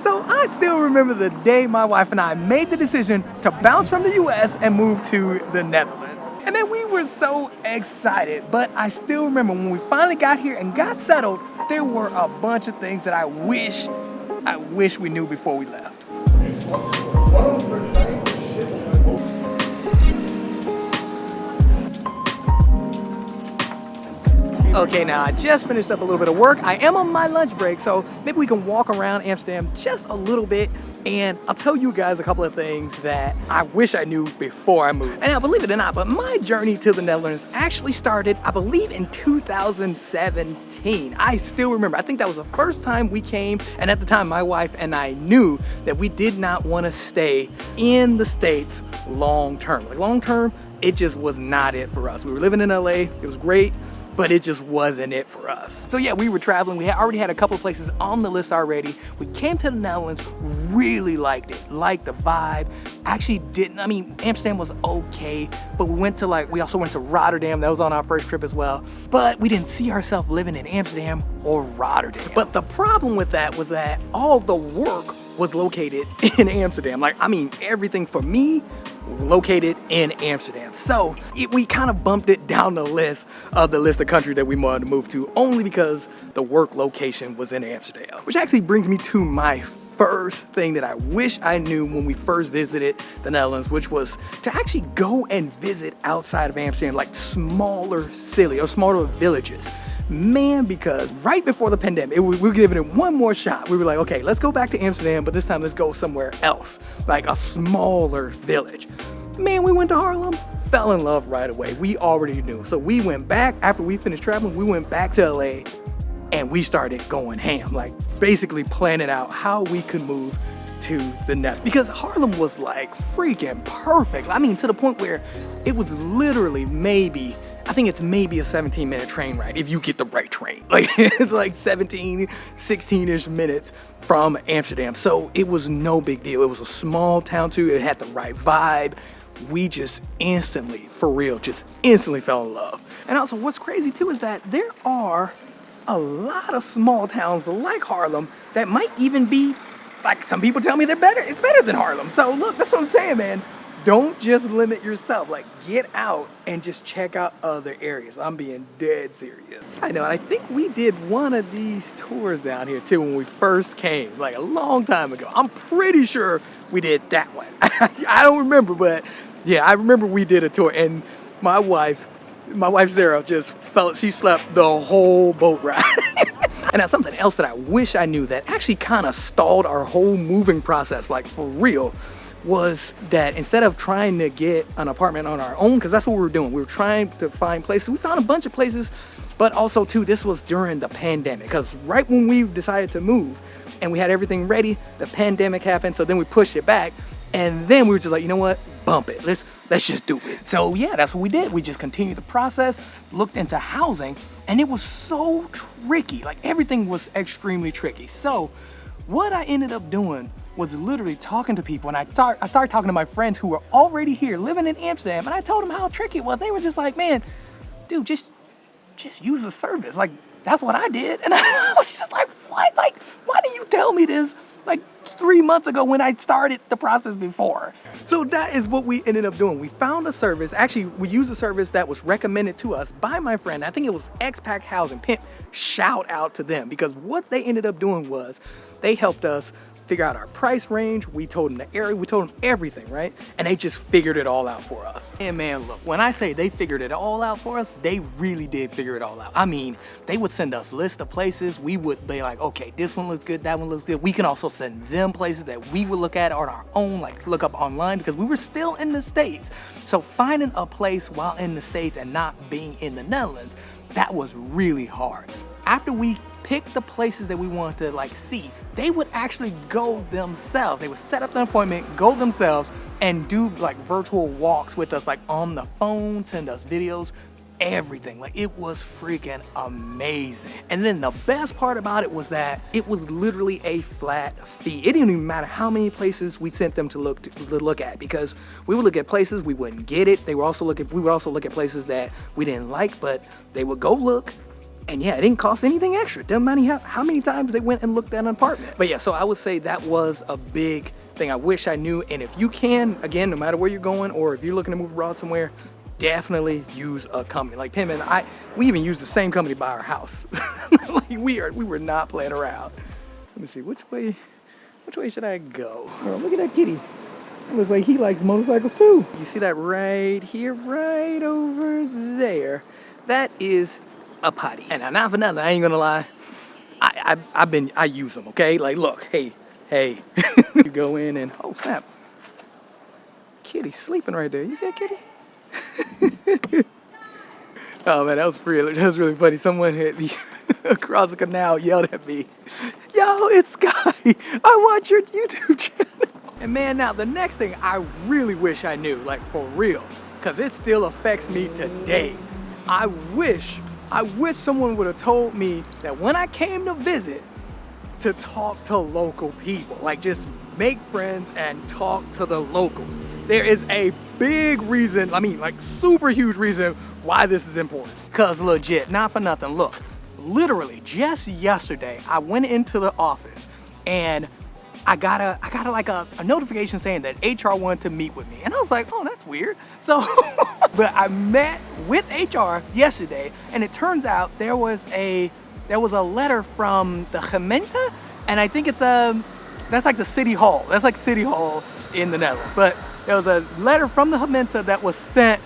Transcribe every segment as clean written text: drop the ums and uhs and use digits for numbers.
So I still remember the day my wife and I made the decision to bounce from the US and move to the Netherlands. And man, we were so excited, but I still remember when we finally got here and got settled, there were a bunch of things that I wish we knew before we left. Okay, now I just finished up a little bit of work. I am on my lunch break, so maybe we can walk around Amsterdam just a little bit, and I'll tell you guys a couple of things that I wish I knew before I moved. And now, believe it or not, but my journey to the Netherlands actually started, I believe, in 2017. I still remember. I think that was the first time we came, and at the time, my wife and I knew that we did not want to stay in the States long term. Like long term, it just was not it for us. We were living in LA, it was great, but it just wasn't it for us. So yeah, we were traveling. We already had a couple of places on the list already. We came to the Netherlands, really liked it, liked the vibe. Actually didn't, I mean, Amsterdam was okay, but we also went to Rotterdam. That was on our first trip as well. But we didn't see ourselves living in Amsterdam or Rotterdam. But the problem with that was that all the work was located in Amsterdam. Like, I mean, everything for me located in Amsterdam. So we kind of bumped it down the list of countries that we wanted to move to, only because the work location was in Amsterdam. Which actually brings me to my first thing that I wish I knew when we first visited the Netherlands, which was to actually go and visit outside of Amsterdam, like smaller cities or smaller villages. Man, because right before the pandemic, we were giving it one more shot. We were like, okay, let's go back to Amsterdam, but this time let's go somewhere else, like a smaller village. Man, we went to Haarlem, fell in love right away. We already knew. So we went back, after we finished traveling, we went back to LA and we started going ham, like basically planning out how we could move to the Netherlands. Because Haarlem was like freaking perfect. I mean, to the point where it was literally maybe a 17-minute train ride if you get the right train. Like it's like 17, 16-ish minutes from Amsterdam. So it was no big deal. It was a small town too. It had the right vibe. We just instantly fell in love. And also what's crazy too is that there are a lot of small towns like Haarlem that might even be, like some people tell me it's better than Haarlem. So look, that's what I'm saying, man. Don't just limit yourself, like get out and just check out other areas. I'm being dead serious. I know, and I think we did one of these tours down here too when we first came, like a long time ago. I'm pretty sure we did that one. I don't remember, but yeah, I remember we did a tour, and my wife Sarah just she slept the whole boat ride. And now something else that I wish I knew that actually kind of stalled our whole moving process, like for real, was that instead of trying to get an apartment on our own, because that's what we were doing, we were trying to find places. We found a bunch of places, but also too, this was during the pandemic, because right when we decided to move and we had everything ready, the pandemic happened, so then we pushed it back, and then we were just like, you know what, bump it, let's just do it. So yeah, that's what we did. We just continued the process, looked into housing, and it was so tricky. Like everything was extremely tricky. So what I ended up doing was literally talking to people, and I started talking to my friends who were already here living in Amsterdam, and I told them how tricky it was. They were just like, man, dude, just use the service. Like, that's what I did. And I was just like, what? Like, why didn't you tell me this like 3 months ago when I started the process before? So that is what we ended up doing. We found a service. Actually, we used a service that was recommended to us by my friend. I think it was Expac Housing. Pimp, shout out to them, because what they ended up doing was they helped us figure out our price range. We told them the area, we told them everything, right? And they just figured it all out for us. And man, look, when I say they figured it all out for us, they really did figure it all out. I mean, they would send us lists of places. We would be like, okay, this one looks good, that one looks good. We can also send them places that we would look at on our own, like look up online, because we were still in the States. So finding a place while in the States and not being in the Netherlands, that was really hard. After we picked the places that we wanted to like see, they would actually go themselves. They would set up an appointment, go themselves, and do like virtual walks with us, like on the phone, send us videos, everything. Like it was freaking amazing. And then the best part about it was that it was literally a flat fee. It didn't even matter how many places we sent them to look at, because we would look at places we wouldn't get it. We would also look at places that we didn't like, but they would go look, And yeah, it didn't cost anything extra. Doesn't matter how many times they went and looked at an apartment. But yeah, so I would say that was a big thing I wish I knew. And if you can, again, no matter where you're going or if you're looking to move abroad somewhere, definitely use a company. Like Pim and I, we even use the same company to buy our house. Like we were not playing around. Let me see, which way should I go? Oh, look at that kitty. It looks like he likes motorcycles too. You see that right here, right over there? That is a potty. And not for nothing, I ain't gonna lie. I use them, okay? Like, look, hey. You go in and, oh snap. Kitty's sleeping right there. You see that kitty? Oh man, that was really funny. Someone hit me across the canal, yelled at me, "Yo, it's Sky. I watch your YouTube channel." And man, now the next thing I really wish I knew, like for real, because it still affects me today. I wish someone would have told me that when I came to visit, to talk to local people. Like just make friends and talk to the locals. There is a big reason, I mean like super huge reason why this is important. Cause legit, not for nothing, look, literally just yesterday, I went into the office and I got a notification saying that HR wanted to meet with me. And I was like, oh, that's weird. So, but I met with HR yesterday and it turns out there was a letter from the gemeente, and I think that's like the city hall. That's like city hall in the Netherlands. But there was a letter from the gemeente that was sent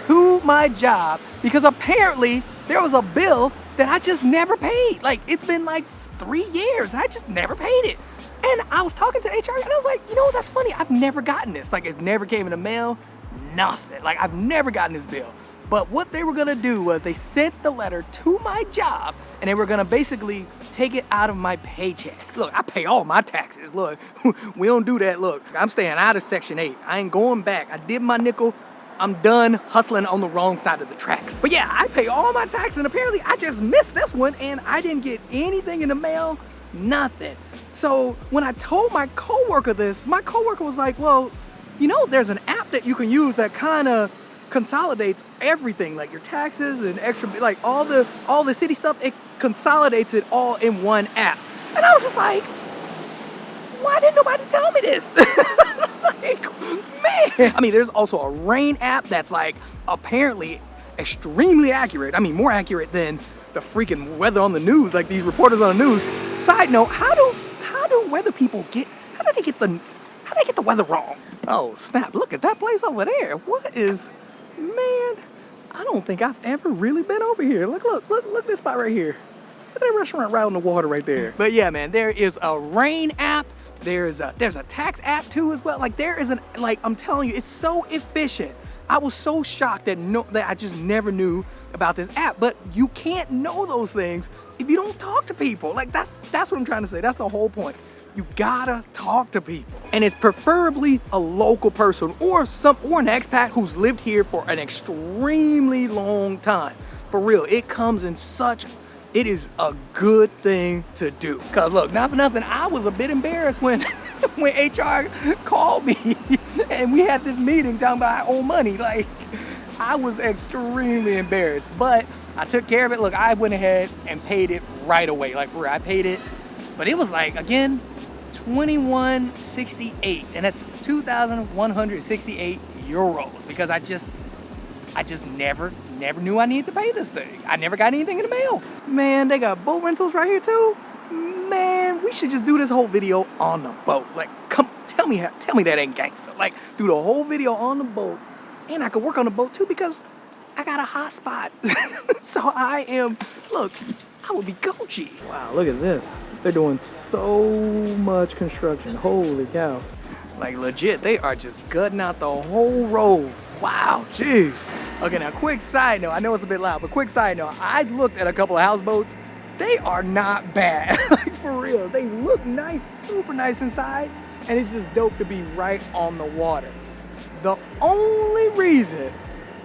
to my job because apparently there was a bill that I just never paid. Like it's been like 3 years and I just never paid it. And I was talking to HR and I was like, you know, that's funny. I've never gotten this. Like it never came in the mail, nothing. Like I've never gotten this bill. But what they were gonna do was they sent the letter to my job and they were gonna basically take it out of my paychecks. Look, I pay all my taxes. Look, we don't do that. Look, I'm staying out of Section 8. I ain't going back. I did my nickel. I'm done hustling on the wrong side of the tracks. But yeah, I pay all my taxes and apparently I just missed this one and I didn't get anything in the mail, nothing. So when I told my coworker this, my coworker was like, well, you know, there's an app that you can use that kind of consolidates everything, like your taxes and extra, like all the city stuff, it consolidates it all in one app. And I was just like, why didn't nobody tell me this? Like, man. I mean, there's also a rain app that's like apparently extremely accurate. I mean, more accurate than the freaking weather on the news, like these reporters on the news. Side note, how do weather people get the weather wrong? Oh snap, look at that place over there. What is, man, I don't think I've ever really been over here. Look at this spot right here. Look at that restaurant right on the water right there. But yeah, man, there is a rain app. There's a tax app too as well. Like there is I'm telling you, it's so efficient. I was so shocked that I just never knew about this app. But you can't know those things if you don't talk to people. Like that's what I'm trying to say. That's the whole point. You gotta talk to people. And it's preferably a local person or an expat who's lived here for an extremely long time. For real, it is a good thing to do. Cause look, not for nothing, I was a bit embarrassed when HR called me and we had this meeting talking about our own money. Like, I was extremely embarrassed, but I took care of it. Look, I went ahead and paid it right away. Like, for real, I paid it, but it was like, again, $21.68, and that's 2,168 euros because I just never knew I needed to pay this thing. I never got anything in the mail. Man, they got boat rentals right here too. Man, we should just do this whole video on the boat. Like, come, tell me that ain't gangster. Like, do the whole video on the boat, and I could work on the boat too because I got a hot spot. So look, I would be Gucci. Wow, look at this. They're doing so much construction. Holy cow. Like legit, they are just gutting out the whole road. Wow, jeez. Okay, now quick side note. I know it's a bit loud, but quick side note. I looked at a couple of houseboats. They are not bad. Like for real. They look nice, super nice inside, and it's just dope to be right on the water. The only reason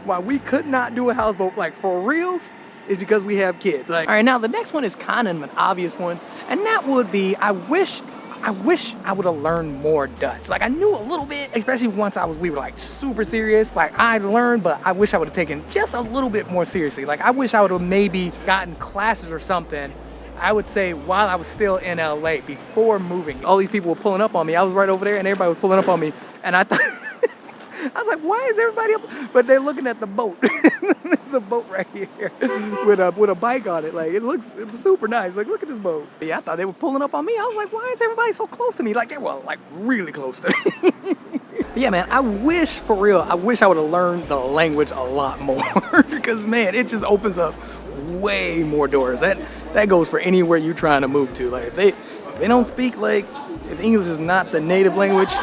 why we could not do a houseboat, like for real, is because we have kids. Like, all right, now the next one is kind of an obvious one, and that would be, I wish I wish I would have learned more Dutch. Like I knew a little bit, especially once we were like super serious. Like I learned, but I wish I would have taken just a little bit more seriously. Like I wish I would have maybe gotten classes or something. I would say while I was still in LA before moving. All these people were pulling up on me. I was right over there and everybody was pulling up on me. And I thought, I was like, why is everybody up? But they're looking at the boat. There's a boat right here with a bike on it. Like it's super nice. Like look at this boat. Yeah, I thought they were pulling up on me. I was like, why is everybody so close to me? Like they were like really close to me. Yeah, man, I wish for real, I wish I would have learned the language a lot more because man, it just opens up way more doors. That goes for anywhere you're trying to move to. Like if they don't speak, like if English is not the native language,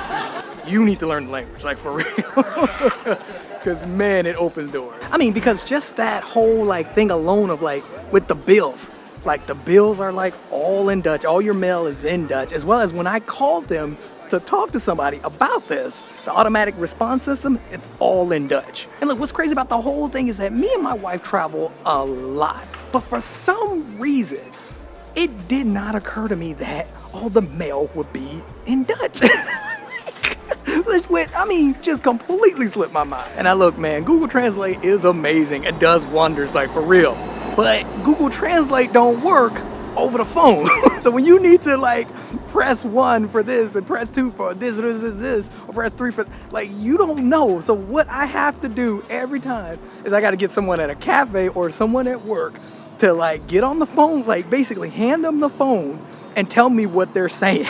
you need to learn the language, like for real. Because man, it opens doors. I mean, because just that whole like thing alone of like with the bills, like the bills are like all in Dutch. All your mail is in Dutch, as well as when I called them to talk to somebody about this, the automatic response system, it's all in Dutch. And look, what's crazy about the whole thing is that me and my wife travel a lot, but for some reason, it did not occur to me that all the mail would be in Dutch. Just completely slipped my mind. And I look, man, Google Translate is amazing. It does wonders, like for real. But Google Translate don't work over the phone. So when you need to like press 1 for this and press 2 for this, or press 3 for, like you don't know. So what I have to do every time is I got to get someone at a cafe or someone at work to like get on the phone, like basically hand them the phone and tell me what they're saying.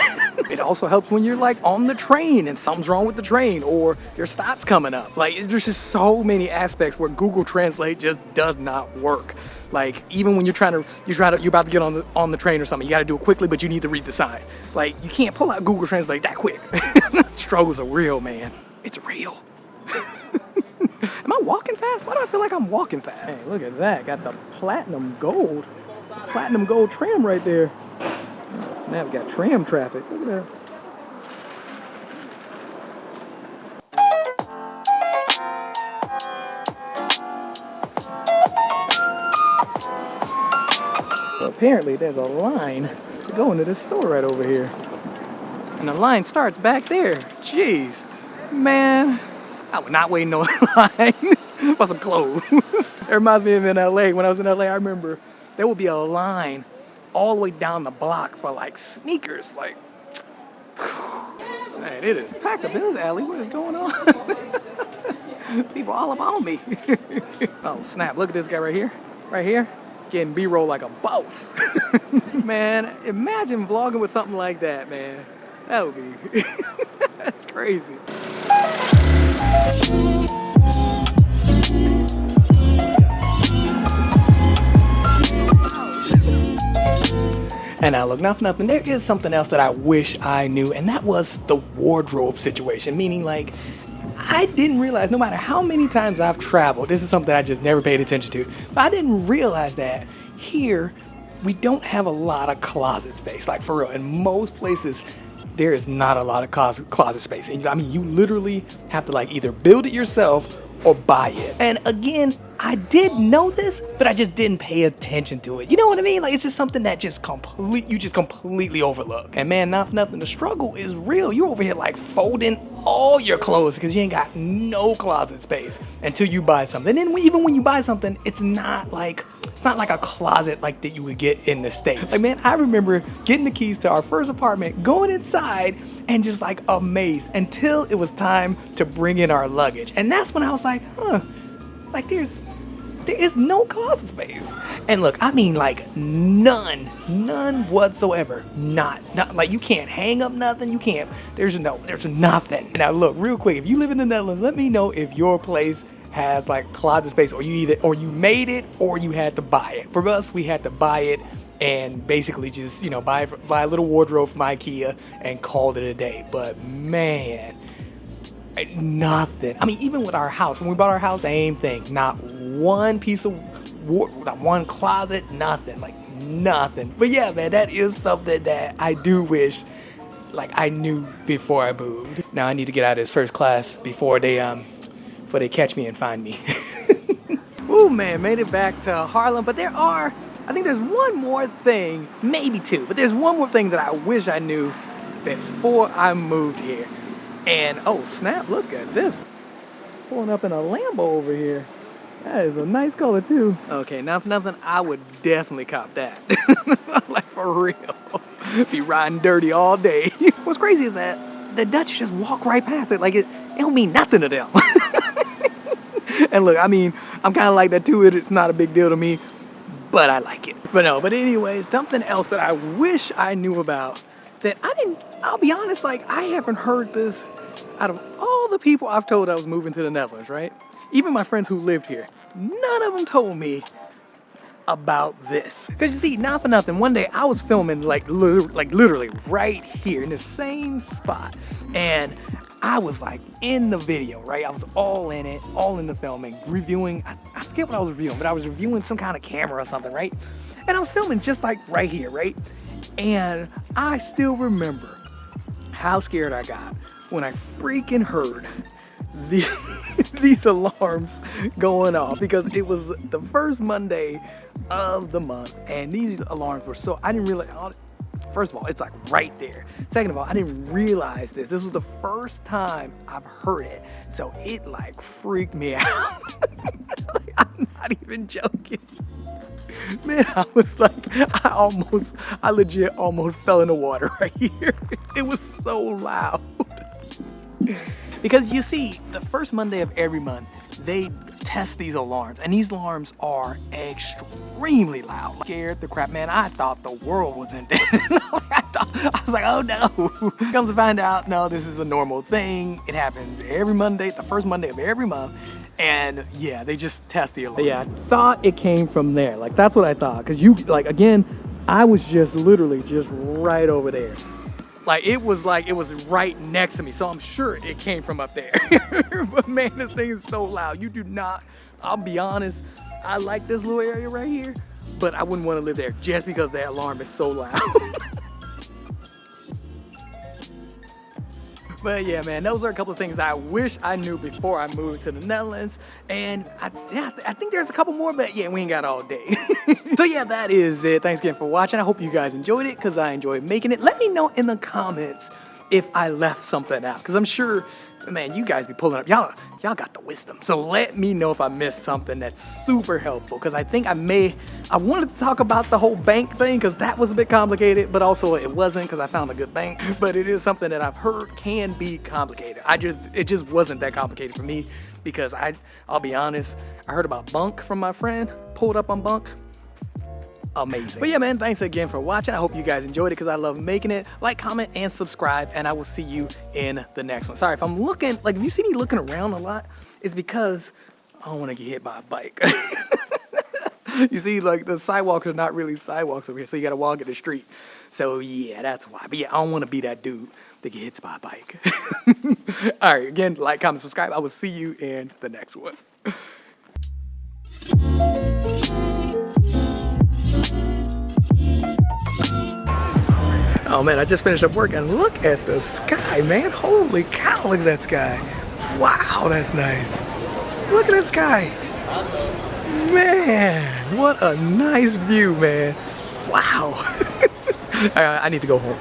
It also helps when you're like on the train and something's wrong with the train or your stop's coming up. Like there's just so many aspects where Google Translate just does not work. Like even when you're about to get on the train or something, you got to do it quickly, but you need to read the sign. Like you can't pull out Google Translate that quick. Struggles are real, man. It's real. Am I walking fast? Why do I feel like I'm walking fast? Hey, look at that. Got the platinum gold trim right there. Oh, snap, got tram traffic. Look at that. So apparently there's a line going to this store right over here. And the line starts back there. Jeez. Man, I would not wait in no line for some clothes. It reminds me of in LA. When I was in LA, I remember there would be a line all the way down the block for like sneakers. Like, man, it is packed up in this alley. What is going on? People all up on me. Oh, snap. Look at this guy right here. Right here. Getting B-roll like a boss. Man, imagine vlogging with something like that, man. That would be... That's crazy. And now look, not for nothing, there is something else that I wish I knew, and that was the wardrobe situation. Meaning, like, I didn't realize, no matter how many times I've traveled, this is something I just never paid attention to, but I didn't realize that here, we don't have a lot of closet space. Like, for real, in most places, there is not a lot of closet space. And, I mean, you literally have to, like, either build it yourself or buy it. And again, I did know this, but I just didn't pay attention to it. You know what I mean? Like, it's just something that you just completely overlook. And man, not for nothing, the struggle is real. You're over here like folding all your clothes because you ain't got no closet space until you buy something. And then even when you buy something, it's not like a closet like that you would get in the States. Like, man, I remember getting the keys to our first apartment, going inside and just like amazed until it was time to bring in our luggage. And that's when I was like, like there is no closet space. And look, I mean like none whatsoever. Not like you can't hang up nothing. There's nothing. Now look, real quick, if you live in the Netherlands, let me know if your place has like closet space, or you made it or you had to buy it. For us, we had to buy it and basically just, buy a little wardrobe from IKEA and called it a day. But man, nothing. I mean, even with our house, when we bought our house, same thing. Not one piece of not one closet, nothing. Like nothing. But yeah, man, that is something that I do wish like I knew before I moved. Now I need to get out of this first class before they catch me and find me. Ooh, man, made it back to Harlem. But I think there's one more thing, maybe two, but there's one more thing that I wish I knew before I moved here. And oh snap, look at this. Pulling up in a Lambo over here. That is a nice color too. Okay, now if nothing, I would definitely cop that. Like for real. Be riding dirty all day. What's crazy is that the Dutch just walk right past it. Like it don't mean nothing to them. And look, I mean, I'm kind of like that too. It's not a big deal to me, but I like it. But anyways, something else that I wish I knew about that I'll be honest, like I haven't heard this out of all the people I've told I was moving to the Netherlands, right? Even my friends who lived here, none of them told me about this. Because you see, not for nothing, one day I was filming like literally right here in the same spot. And I was like in the video, right? I was all in it, all in the filming, reviewing, I forget what I was reviewing, but I was reviewing some kind of camera or something, right? And I was filming just like right here, right? And I still remember how scared I got when I freaking heard these alarms going off, because it was the first Monday of the month and these alarms were so, I didn't realize, first of all, it's like right there. Second of all, I didn't realize this was the first time I've heard it, so it like freaked me out. Like, I'm not even joking, man. I was like, I legit almost fell in the water right here. It was so loud. Because you see, the first Monday of every month, they test these alarms, and these alarms are extremely loud. Scared the crap, man. I thought the world was ending. I was like, oh no. Comes to find out, no, this is a normal thing. It happens every Monday, the first Monday of every month. And yeah, they just test the alarm. Yeah, I thought it came from there. Like, that's what I thought. Because you, like, again, I was just literally just right over there. Like it was right next to me, so I'm sure it came from up there. But man, this thing is so loud. You do not, I'll be honest, I like this little area right here, but I wouldn't want to live there just because that alarm is so loud. But yeah, man, those are a couple of things that I wish I knew before I moved to the Netherlands. And I think there's a couple more, but yeah, we ain't got all day. So yeah, that is it. Thanks again for watching. I hope you guys enjoyed it, because I enjoyed making it. Let me know in the comments if I left something out, because I'm sure, man, you guys be pulling up. Y'all got the wisdom. So let me know if I missed something that's super helpful, because I think I wanted to talk about the whole bank thing, because that was a bit complicated, but also it wasn't, because I found a good bank. But it is something that I've heard can be complicated. It just wasn't that complicated for me, because I'll be honest, I heard about Bunk from my friend, pulled up on Bunk. Amazing. But yeah, man, thanks again for watching. I hope you guys enjoyed it, because I love making it. Like, comment, and subscribe, and I will see you in the next one. Sorry if I'm looking, like, if you see me looking around a lot, it's because I don't want to get hit by a bike. You see, like, the sidewalks are not really sidewalks over here, so you got to walk in the street. So yeah, that's why. But yeah, I don't want to be that dude that get hit by a bike. All right, again, like, comment, subscribe. I will see you in the next one. Oh man, I just finished up work, and look at the sky, man. Holy cow, look at that sky. Wow, that's nice. Look at that sky. Man, what a nice view, man. Wow. I need to go home.